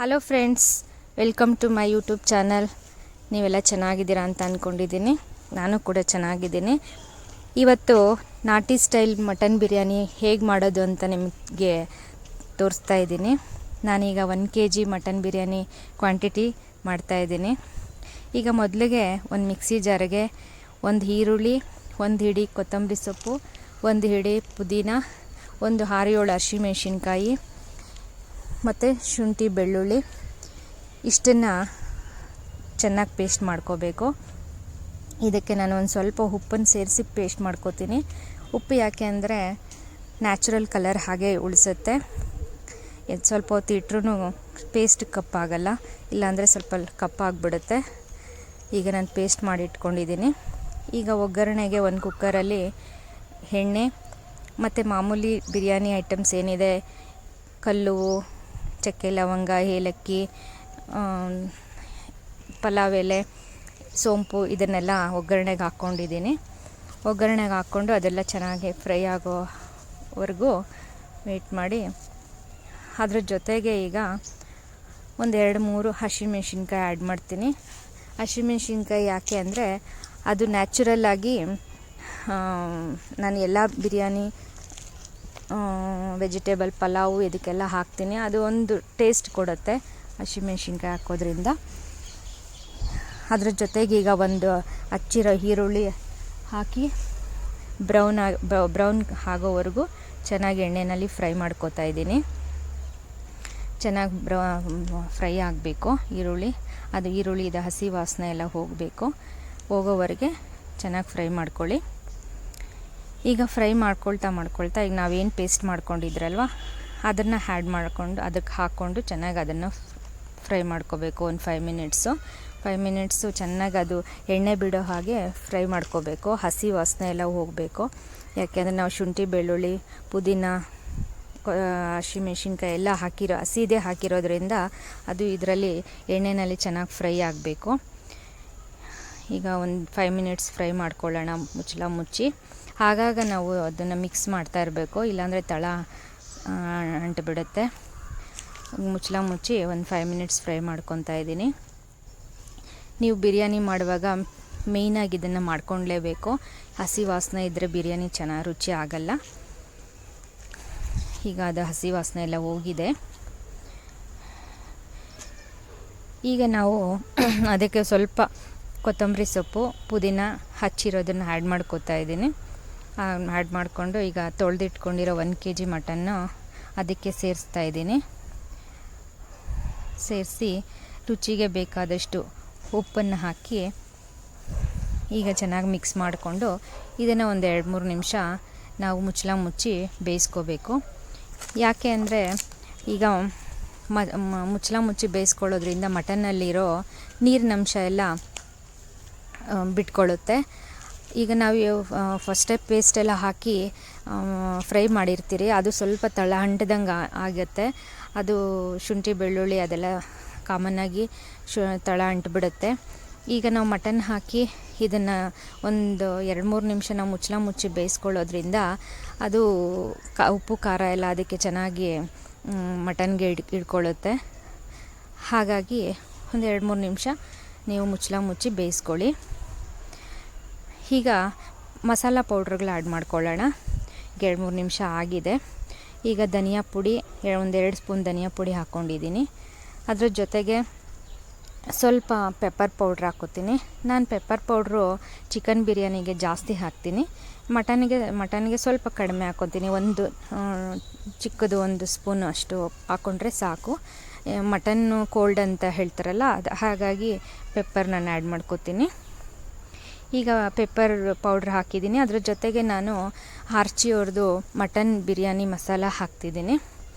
Hello friends, welcome to my YouTube channel. ನೀವೆಲ್ಲ ಚೆನ್ನಾಗಿದ್ದೀರಾ ಅಂತ ಅಂದ್ಕೊಂಡಿದ್ದೀನಿ. ನಾನು ಕೂಡ ಚೆನ್ನಾಗಿದ್ದೀನಿ. ಇವತ್ತು ನಾಟಿ ಸ್ಟೈಲ್ ಮಟನ್ ಬಿರಿಯಾನಿ ಹೇಗೆ ಮಾಡೋದು ಅಂತ ನಿಮಗೆ ತೋರಿಸ್ತಾ ಇದ್ದೀನಿ. ನಾನೀಗ 1 kg ಮಟನ್ ಬಿರಿಯಾನಿ ಕ್ವಾಂಟಿಟಿ ಮಾಡ್ತಾಯಿದ್ದೀನಿ. ಈಗ ಮೊದಲಿಗೆ ಒಂದು ಮಿಕ್ಸಿ ಜಾರಿಗೆ ಒಂದು ಈರುಳ್ಳಿ, ಒಂದು ಹಿಡಿ ಕೊತ್ತಂಬರಿ ಸೊಪ್ಪು, ಒಂದು ಹಿಡಿ ಪುದೀನ, ಒಂದು 6-7 ಹಸಿಮೆಣಸಿನ್ಕಾಯಿ ಮತ್ತು ಶುಂಠಿ ಬೆಳ್ಳುಳ್ಳಿ ಇಷ್ಟನ್ನು ಚೆನ್ನಾಗಿ ಪೇಸ್ಟ್ ಮಾಡ್ಕೋಬೇಕು. ಇದಕ್ಕೆ ನಾನು ಒಂದು ಸ್ವಲ್ಪ ಉಪ್ಪನ್ನು ಸೇರಿಸಿ ಪೇಸ್ಟ್ ಮಾಡ್ಕೋತೀನಿ. ಉಪ್ಪು ಯಾಕೆ ಅಂದರೆ ನ್ಯಾಚುರಲ್ ಕಲರ್ ಹಾಗೆ ಉಳಿಸುತ್ತೆ. ಇದು ಸ್ವಲ್ಪ ಹೊತ್ತು ಇಟ್ಟರೂ ಪೇಸ್ಟ್ ಕಪ್ಪಾಗಲ್ಲ, ಇಲ್ಲಾಂದರೆ ಸ್ವಲ್ಪ ಕಪ್ಪಾಗಿಬಿಡುತ್ತೆ. ಈಗ ನಾನು ಪೇಸ್ಟ್ ಮಾಡಿ ಇಟ್ಕೊಂಡಿದ್ದೀನಿ. ಈಗ ಒಗ್ಗರಣೆಗೆ ಒಂದು ಕುಕ್ಕರಲ್ಲಿ ಎಣ್ಣೆ ಮತ್ತು ಮಾಮೂಲಿ ಬಿರಿಯಾನಿ ಐಟಮ್ಸ್ ಏನಿದೆ, ಕಲ್ಲು, ಚಕ್ಕೆ, ಲವಂಗ, ಏಲಕ್ಕಿ, ಪಲಾವ್ ಎಲೆ, ಸೋಂಪು ಇದನ್ನೆಲ್ಲ ಒಗ್ಗರಣೆಗೆ ಹಾಕ್ಕೊಂಡಿದ್ದೀನಿ. ಒಗ್ಗರಣೆಗೆ ಹಾಕ್ಕೊಂಡು ಅದೆಲ್ಲ ಚೆನ್ನಾಗಿ ಫ್ರೈ ಆಗೋವರೆಗೂ ವೆಯ್ಟ್ ಮಾಡಿ, ಅದ್ರ ಜೊತೆಗೆ ಈಗ ಒಂದು 2-3 ಹಸಿಮೆಣಸಿನ್ಕಾಯಿ ಆ್ಯಡ್ ಮಾಡ್ತೀನಿ. ಹಸಿಮೆಣಸಿನ್ಕಾಯಿ ಯಾಕೆ ಅಂದರೆ ಅದು ನ್ಯಾಚುರಲ್ಲಾಗಿ ನಾನು ಎಲ್ಲ ಬಿರಿಯಾನಿ, ವೆಜಿಟೇಬಲ್ ಪಲಾವು ಇದಕ್ಕೆಲ್ಲ ಹಾಕ್ತೀನಿ. ಅದು ಒಂದು ಟೇಸ್ಟ್ ಕೊಡುತ್ತೆ ಹಸಿಮೆಣ್ಸಿನ್ಕಾಯಿ ಹಾಕೋದ್ರಿಂದ. ಅದ್ರ ಜೊತೆಗೆ ಈಗ ಒಂದು ಹಚ್ಚಿರೋ ಈರುಳ್ಳಿ ಹಾಕಿ ಬ್ರೌನ್ ಆಗೋವರೆಗೂ ಚೆನ್ನಾಗಿ ಎಣ್ಣೆಯಲ್ಲಿ ಫ್ರೈ ಮಾಡ್ಕೋತಾ ಇದ್ದೀನಿ. ಚೆನ್ನಾಗಿ ಫ್ರೈ ಆಗಬೇಕು ಈರುಳ್ಳಿ. ಅದು ಈರುಳ್ಳಿದ ಹಸಿ ವಾಸನೆ ಎಲ್ಲ ಹೋಗೋವರೆಗೆ ಚೆನ್ನಾಗಿ ಫ್ರೈ ಮಾಡ್ಕೊಳ್ಳಿ. ಈಗ ಫ್ರೈ ಮಾಡ್ಕೊಳ್ತಾ ಈಗ ನಾವೇನು ಪೇಸ್ಟ್ ಮಾಡ್ಕೊಂಡಿದ್ರಲ್ವ ಅದನ್ನು ಆ್ಯಡ್ ಮಾಡಿಕೊಂಡು ಅದಕ್ಕೆ ಹಾಕ್ಕೊಂಡು ಚೆನ್ನಾಗಿ ಅದನ್ನು ಫ್ರೈ ಮಾಡ್ಕೋಬೇಕು. ಒಂದು 5 ಮಿನಿಟ್ಸು ಚೆನ್ನಾಗಿ ಅದು ಎಣ್ಣೆ ಬಿಡೋ ಹಾಗೆ ಫ್ರೈ ಮಾಡ್ಕೋಬೇಕು. ಹಸಿ ವಾಸನೆ ಎಲ್ಲ ಹೋಗಬೇಕು. ಯಾಕೆಂದರೆ ನಾವು ಶುಂಠಿ ಬೆಳ್ಳುಳ್ಳಿ ಪುದೀನ ಹಸಿಮೆಣ್ಸಿನ್ಕಾಯಿ ಎಲ್ಲ ಹಸಿದೇ ಹಾಕಿರೋದ್ರಿಂದ ಅದು ಇದರಲ್ಲಿ ಎಣ್ಣೆಯಲ್ಲಿ ಚೆನ್ನಾಗಿ ಫ್ರೈ ಆಗಬೇಕು. ಈಗ ಒಂದು 5 ಮಿನಿಟ್ಸ್ ಫ್ರೈ ಮಾಡ್ಕೊಳ್ಳೋಣ ಮುಚ್ಚಳ ಮುಚ್ಚಿ. ಆಗಾಗ ನಾವು ಅದನ್ನು ಮಿಕ್ಸ್ ಮಾಡ್ತಾ ಇರಬೇಕು, ಇಲ್ಲಾಂದರೆ ತಳ ಅಂಟಿಬಿಡುತ್ತೆ. ಮುಚ್ಚಳ ಮುಚ್ಚಿ ಒಂದು 5 ಮಿನಿಟ್ಸ್ ಫ್ರೈ ಮಾಡ್ಕೊತಾ ಇದ್ದೀನಿ. ನೀವು ಬಿರಿಯಾನಿ ಮಾಡುವಾಗ ಮೇಯ್ನಾಗಿ ಇದನ್ನು ಮಾಡ್ಕೊಳ್ಲೇಬೇಕು. ಹಸಿ ವಾಸನೆ ಇದ್ದರೆ ಬಿರಿಯಾನಿ ಚೆನ್ನಾಗಿ ರುಚಿ ಆಗಲ್ಲ. ಈಗ ಅದು ಹಸಿ ವಾಸನೆ ಎಲ್ಲ ಹೋಗಿದೆ. ಈಗ ನಾವು ಅದಕ್ಕೆ ಸ್ವಲ್ಪ ಕೊತ್ತಂಬರಿ ಸೊಪ್ಪು, ಪುದೀನ ಹಚ್ಚಿರೋದನ್ನು ಆ್ಯಡ್ ಮಾಡ್ಕೋತಾ ಇದ್ದೀನಿ. ಆ್ಯಡ್ ಮಾಡಿಕೊಂಡು ಈಗ ತೊಳೆದಿಟ್ಕೊಂಡಿರೋ 1 kg ಮಟನ್ನು ಅದಕ್ಕೆ ಸೇರಿಸ್ತಾ ಇದ್ದೀನಿ. ಸೇರಿಸಿ ರುಚಿಗೆ ಬೇಕಾದಷ್ಟು ಉಪ್ಪನ್ನು ಹಾಕಿ ಈಗ ಚೆನ್ನಾಗಿ ಮಿಕ್ಸ್ ಮಾಡಿಕೊಂಡು ಇದನ್ನು ಒಂದು 2-3 ನಿಮಿಷ ನಾವು ಮುಚ್ಚಳ ಮುಚ್ಚಿ ಬೇಯಿಸ್ಕೋಬೇಕು. ಯಾಕೆ ಅಂದರೆ ಈಗ ಮುಚ್ಚಳ ಮುಚ್ಚಿ ಬೇಯಿಸ್ಕೊಳ್ಳೋದ್ರಿಂದ ಮಟನ್ನಲ್ಲಿರೋ ನೀರಿನಂಶ ಎಲ್ಲ ಬಿಟ್ಕೊಳ್ಳುತ್ತೆ. ಈಗ ನಾವು ಫಸ್ಟೇ ಪೇಸ್ಟೆಲ್ಲ ಹಾಕಿ ಫ್ರೈ ಮಾಡಿರ್ತೀರಿ, ಅದು ಸ್ವಲ್ಪ ತಳ ಅಂಟ್ದಂಗೆ ಆಗುತ್ತೆ. ಅದು ಶುಂಠಿ ಬೆಳ್ಳುಳ್ಳಿ ಅದೆಲ್ಲ ಕಾಮನ್ನಾಗಿ ತಳ ಅಂಟ್ಬಿಡುತ್ತೆ. ಈಗ ನಾವು ಮಟನ್ ಹಾಕಿ ಇದನ್ನು ಒಂದು 2-3 ನಿಮಿಷ ನಾವು ಮುಚ್ಚಳ ಮುಚ್ಚಿ ಬೇಯಿಸ್ಕೊಳ್ಳೋದ್ರಿಂದ ಅದು ಉಪ್ಪು ಖಾರ ಎಲ್ಲ ಅದಕ್ಕೆ ಚೆನ್ನಾಗಿ ಮಟನ್ಗೆ ಹಿಡ್ಕೊಳ್ಳುತ್ತೆ. ಹಾಗಾಗಿ ಒಂದು 2-3 ನಿಮಿಷ ನೀವು ಮುಚ್ಚಳ ಮುಚ್ಚಿ ಬೇಯಿಸ್ಕೊಳ್ಳಿ. ಈಗ ಮಸಾಲ ಪೌಡ್ರ್ಗಳು ಆ್ಯಡ್ ಮಾಡ್ಕೊಳ್ಳೋಣ. 2-3 ನಿಮಿಷ ಆಗಿದೆ. ಈಗ ಧನಿಯಾ ಪುಡಿ, 1-2 ಸ್ಪೂನ್ ಧನಿಯಾ ಪುಡಿ ಹಾಕ್ಕೊಂಡಿದ್ದೀನಿ. ಅದ್ರ ಜೊತೆಗೆ ಸ್ವಲ್ಪ ಪೆಪ್ಪರ್ ಪೌಡ್ರ್ ಹಾಕ್ಕೋತೀನಿ. ನಾನು ಪೆಪ್ಪರ್ ಪೌಡ್ರು ಚಿಕನ್ ಬಿರಿಯಾನಿಗೆ ಜಾಸ್ತಿ ಹಾಕ್ತೀನಿ, ಮಟನ್ಗೆ ಸ್ವಲ್ಪ ಕಡಿಮೆ ಹಾಕ್ಕೊತೀನಿ. ಒಂದು ಚಿಕ್ಕದು 1 ಸ್ಪೂನ್ ಅಷ್ಟು ಹಾಕ್ಕೊಂಡ್ರೆ ಸಾಕು. ಮಟನ್ನು ಕೋಲ್ಡ್ ಅಂತ ಹೇಳ್ತಾರಲ್ಲ, ಅದು ಹಾಗಾಗಿ ಪೆಪ್ಪರ್ ನಾನು ಆ್ಯಡ್ ಮಾಡ್ಕೋತೀನಿ. ಈಗ ಪೆಪ್ಪರ್ ಪೌಡ್ರ್ ಹಾಕಿದ್ದೀನಿ. ಅದ್ರ ಜೊತೆಗೆ ನಾನು ಆರ್ಚಿಯವ್ರದ್ದು ಮಟನ್ ಬಿರಿಯಾನಿ ಮಸಾಲ ಹಾಕ್ತಿದ್ದೀನಿ.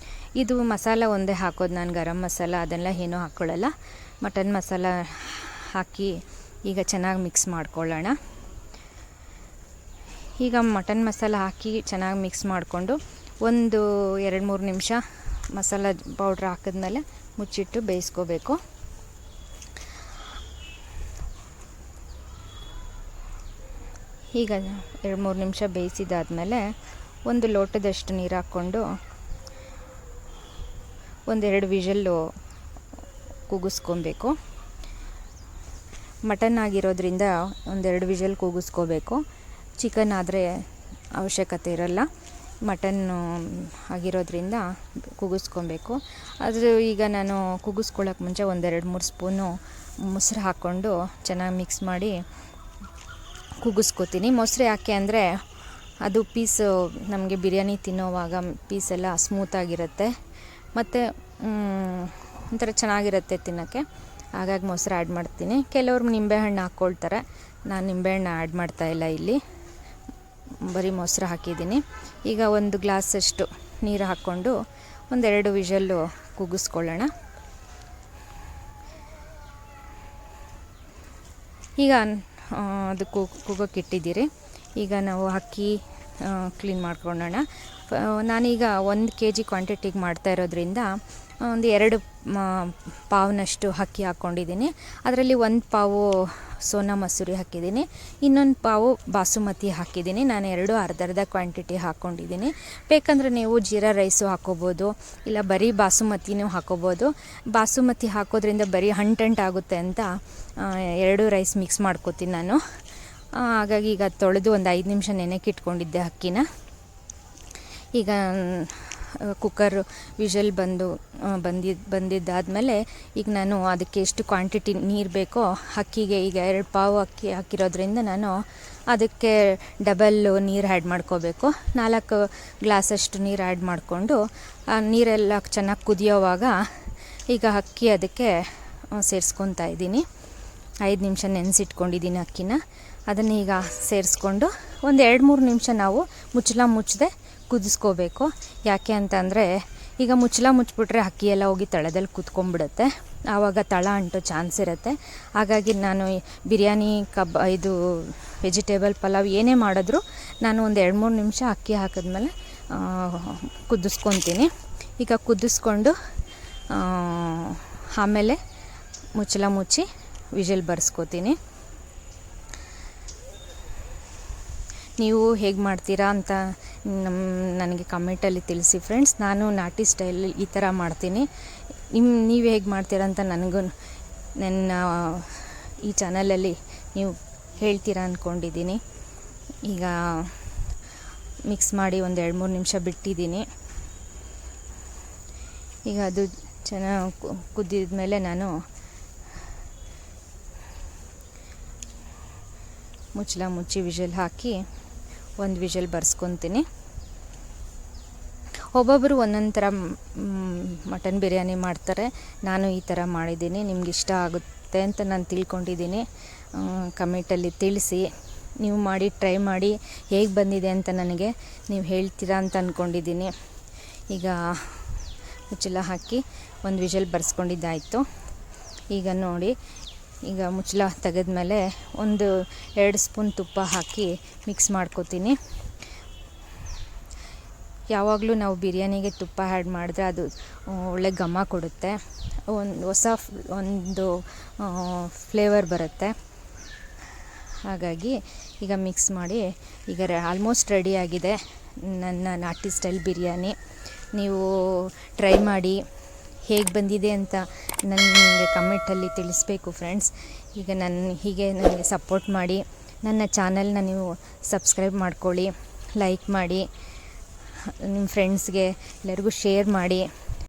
ಇದು ಮಸಾಲ ಒಂದೇ ಹಾಕೋದು, ನಾನು ಗರಂ ಮಸಾಲ ಅದೆಲ್ಲ ಏನೂ ಹಾಕ್ಕೊಳ್ಳಲ್ಲ. ಮಟನ್ ಮಸಾಲ ಹಾಕಿ ಈಗ ಚೆನ್ನಾಗಿ ಮಿಕ್ಸ್ ಮಾಡ್ಕೊಳ್ಳೋಣ. ಈಗ ಮಟನ್ ಮಸಾಲ ಹಾಕಿ ಚೆನ್ನಾಗಿ ಮಿಕ್ಸ್ ಮಾಡಿಕೊಂಡು ಒಂದು 2-3 ನಿಮಿಷ ಮಸಾಲ ಪೌಡ್ರ್ ಹಾಕಿದ್ಮೇಲೆ ಮುಚ್ಚಿಟ್ಟು ಬೇಯಿಸ್ಕೋಬೇಕು. ಈಗ 2-3 ನಿಮಿಷ ಬೇಯಿಸಿದಾದ್ಮೇಲೆ ಒಂದು ಲೋಟದಷ್ಟು ನೀರು ಹಾಕ್ಕೊಂಡು 1-2 ವಿಷಲ್ಲು ಕೂಗಿಸ್ಕೊಬೇಕು. ಮಟನ್ ಆಗಿರೋದ್ರಿಂದ 1-2 ವಿಷಲ್ ಕೂಗಿಸ್ಕೋಬೇಕು. ಚಿಕನ್ ಆದರೆ ಅವಶ್ಯಕತೆ ಇರಲ್ಲ. ಮಟನ್ನು ಆಗಿರೋದ್ರಿಂದ ಕೂಗಿಸ್ಕೊಬೇಕು. ಅದು ಈಗ ನಾನು ಕೂಗಿಸ್ಕೊಳ್ಳೋಕೆ ಮುಂಚೆ 1-2-3 ಸ್ಪೂನು ಮೊಸರು ಹಾಕ್ಕೊಂಡು ಚೆನ್ನಾಗಿ ಮಿಕ್ಸ್ ಮಾಡಿ ಕೂಗಿಸ್ಕೊತೀನಿ. ಮೊಸರು ಯಾಕೆ ಅಂದರೆ ಅದು ಪೀಸು ನಮಗೆ ಬಿರಿಯಾನಿ ತಿನ್ನೋವಾಗ ಪೀಸೆಲ್ಲ ಸ್ಮೂತಾಗಿರುತ್ತೆ ಮತ್ತು ಒಂಥರ ಚೆನ್ನಾಗಿರುತ್ತೆ ತಿನ್ನೋಕ್ಕೆ. ಹಾಗಾಗಿ ಮೊಸರು ಆ್ಯಡ್ ಮಾಡ್ತೀನಿ. ಕೆಲವರು ನಿಂಬೆಹಣ್ಣು ಹಾಕ್ಕೊಳ್ತಾರೆ. ನಾನು ನಿಂಬೆಹಣ್ಣು ಆ್ಯಡ್ ಮಾಡ್ತಾಯಿಲ್ಲ, ಇಲ್ಲಿ ಬರೀ ಮೊಸರು ಹಾಕಿದ್ದೀನಿ. ಈಗ 1 ಗ್ಲಾಸಷ್ಟು ನೀರು ಹಾಕ್ಕೊಂಡು 1-2 ವಿಷಲ್ಲು ಕೂಗಿಸ್ಕೊಳ್ಳೋಣ. ಈಗ ಅದು ಕೂಗೋಕೆ ಇಟ್ಟಿದ್ದೀರಿ. ಈಗ ನಾವು ಅಕ್ಕಿ ಕ್ಲೀನ್ ಮಾಡ್ಕೊಳ್ಳೋಣ. ನಾನೀಗ 1 kg ಕ್ವಾಂಟಿಟಿಗೆ ಮಾಡ್ತಾ ಇರೋದ್ರಿಂದ 2 ಪಾವ್ನಷ್ಟು ಅಕ್ಕಿ ಹಾಕ್ಕೊಂಡಿದ್ದೀನಿ. ಅದರಲ್ಲಿ 1 ಪಾವು ಸೋನಾ ಮಸೂರಿ ಹಾಕಿದ್ದೀನಿ, ಇನ್ನೊಂದು ಪಾವು ಬಾಸುಮತಿ ಹಾಕಿದ್ದೀನಿ. ನಾನು 2 ಅರ್ಧ ಕ್ವಾಂಟಿಟಿ ಹಾಕ್ಕೊಂಡಿದ್ದೀನಿ. ಬೇಕಂದರೆ ನೀವು ಜೀರಾ ರೈಸು ಹಾಕ್ಕೋಬೋದು, ಇಲ್ಲ ಬರೀ ಬಾಸುಮತಿನೂ ಹಾಕ್ಕೋಬೋದು. ಬಾಸುಮತಿ ಹಾಕೋದ್ರಿಂದ ಬರೀ ಆಗುತ್ತೆ ಅಂತ 2 ರೈಸ್ ಮಿಕ್ಸ್ ಮಾಡ್ಕೋತೀನಿ ನಾನು. ಹಾಗಾಗಿ ಈಗ ತೊಳೆದು 5 ನಿಮಿಷ ನೆನೆಕ್ಕೆ ಇಟ್ಕೊಂಡಿದ್ದೆ ಅಕ್ಕಿನ. ಈಗ ಕುಕ್ಕರ್ ವಿಷಲ್ ಬಂದಿದ್ದಾದಮೇಲೆ ಈಗ ನಾನು ಅದಕ್ಕೆ ಎಷ್ಟು ಕ್ವಾಂಟಿಟಿ ನೀರು ಬೇಕೋ ಅಕ್ಕಿಗೆ, ಈಗ 2 ಪಾವು ಅಕ್ಕಿ ಹಾಕಿರೋದ್ರಿಂದ ನಾನು ಅದಕ್ಕೆ ಡಬಲ್ಲು ನೀರು ಆ್ಯಡ್ ಮಾಡ್ಕೋಬೇಕು. 4 ಗ್ಲಾಸಷ್ಟು ನೀರು ಆ್ಯಡ್ ಮಾಡಿಕೊಂಡು ಆ ನೀರೆಲ್ಲ ಚೆನ್ನಾಗಿ ಕುದಿಯೋವಾಗ ಈಗ ಅಕ್ಕಿ ಅದಕ್ಕೆ ಸೇರಿಸ್ಕೊತಾ ಇದ್ದೀನಿ. 5 ನಿಮಿಷ ನೆನೆಸಿಟ್ಕೊಂಡಿದ್ದೀನಿ ಅಕ್ಕಿನ. ಅದನ್ನು ಈಗ ಸೇರಿಸ್ಕೊಂಡು 2-3 ನಿಮಿಷ ನಾವು ಮುಚ್ಚದೆ ಕುದಿಸ್ಕೋಬೇಕು. ಯಾಕೆ ಅಂತಂದರೆ ಈಗ ಮುಚ್ಚಿಬಿಟ್ರೆ ಅಕ್ಕಿ ಎಲ್ಲ ಹೋಗಿ ತಳದಲ್ಲಿ ಕುತ್ಕೊಂಡ್ಬಿಡುತ್ತೆ, ಆವಾಗ ತಳ ಅಂಟೋ ಚಾನ್ಸ್ ಇರುತ್ತೆ. ಹಾಗಾಗಿ ನಾನು ಬಿರಿಯಾನಿ ಇದು ವೆಜಿಟೇಬಲ್ ಪಲಾವ್ ಏನೇ ಮಾಡಿದ್ರೂ ನಾನು 2-3 ನಿಮಿಷ ಅಕ್ಕಿ ಹಾಕಿದ್ಮೇಲೆ ಕುದಿಸ್ಕೊತೀನಿ. ಈಗ ಕುದಿಸ್ಕೊಂಡು ಆಮೇಲೆ ಮುಚ್ಚಿ ವಿಷಲ್ ಬರ್ಸ್ಕೊತೀನಿ. ನೀವು ಹೇಗೆ ಮಾಡ್ತೀರಾ ಅಂತ ನನಗೆ ಕಮೆಂಟಲ್ಲಿ ತಿಳಿಸಿ ಫ್ರೆಂಡ್ಸ್. ನಾನು ನಾಟಿ ಸ್ಟೈಲಲ್ಲಿ ಈ ಥರ ಮಾಡ್ತೀನಿ. ನೀವು ಹೇಗೆ ಮಾಡ್ತೀರಾ ಅಂತ ನನಗೂ ನನ್ನ ಈ ಚಾನಲಲ್ಲಿ ನೀವು ಹೇಳ್ತೀರಾ ಅಂದ್ಕೊಂಡಿದ್ದೀನಿ. ಈಗ ಮಿಕ್ಸ್ ಮಾಡಿ 2-3 ನಿಮಿಷ ಬಿಟ್ಟಿದ್ದೀನಿ. ಈಗ ಅದು ಚೆನ್ನಾಗಿ ಕುದ್ದಿದ ಮೇಲೆ ನಾನು ಮುಚ್ಚಿ ವಿಷಲ್ ಹಾಕಿ 1 ವಿಷಲ್ ಬರ್ಸ್ಕೊತೀನಿ. ಒಬ್ಬೊಬ್ಬರು ಒಂದೊಂದು ಥರ ಮಟನ್ ಬಿರಿಯಾನಿ ಮಾಡ್ತಾರೆ. ನಾನು ಈ ಥರ ಮಾಡಿದ್ದೀನಿ. ನಿಮ್ಗೆ ಇಷ್ಟ ಆಗುತ್ತೆ ಅಂತ ನಾನು ತಿಳ್ಕೊಂಡಿದ್ದೀನಿ. ಕಮೆಂಟಲ್ಲಿ ತಿಳಿಸಿ. ನೀವು ಮಾಡಿ ಟ್ರೈ ಮಾಡಿ ಹೇಗೆ ಬಂದಿದೆ ಅಂತ ನನಗೆ ನೀವು ಹೇಳ್ತೀರಾ ಅಂತ ಅಂದ್ಕೊಂಡಿದ್ದೀನಿ. ಈಗ ಮುಚ್ಚಳ ಹಾಕಿ 1 ವಿಷಲ್ ಬರ್ಸ್ಕೊಂಡಿದ್ದಾಯಿತು. ಈಗ ನೋಡಿ, ಈಗ ಮುಚ್ಚಳ ತೆಗೆದ್ಮೇಲೆ 1-2 ಸ್ಪೂನ್ ತುಪ್ಪ ಹಾಕಿ ಮಿಕ್ಸ್ ಮಾಡ್ಕೊತೀನಿ. ಯಾವಾಗಲೂ ನಾವು ಬಿರಿಯಾನಿಗೆ ತುಪ್ಪ ಆ್ಯಡ್ ಮಾಡಿದ್ರೆ ಅದು ಒಳ್ಳೆ ಘಮ ಕೊಡುತ್ತೆ, ಹೊಸ ಫ್ಲೇವರ್ ಬರುತ್ತೆ. ಹಾಗಾಗಿ ಈಗ ಮಿಕ್ಸ್ ಮಾಡಿ ಈಗ ಆಲ್ಮೋಸ್ಟ್ ರೆಡಿಯಾಗಿದೆ ನನ್ನ ನಾಟಿ ಸ್ಟೈಲ್ ಬಿರಿಯಾನಿ. ನೀವು ಟ್ರೈ ಮಾಡಿ ಹೇಗೆ ಬಂದಿದೆ ಅಂತ ನನಗೆ ಕಮೆಂಟಲ್ಲಿ ತಿಳಿಸ್ಬೇಕು ಫ್ರೆಂಡ್ಸ್. ಈಗ ನನಗೆ ಸಪೋರ್ಟ್ ಮಾಡಿ, ನನ್ನ ಚಾನಲ್ನ ನೀವು ಸಬ್ಸ್ಕ್ರೈಬ್ ಮಾಡ್ಕೊಳ್ಳಿ, ಲೈಕ್ ಮಾಡಿ, ನಿಮ್ಮ ಫ್ರೆಂಡ್ಸ್ಗೆ ಎಲ್ಲರಿಗೂ ಶೇರ್ ಮಾಡಿ.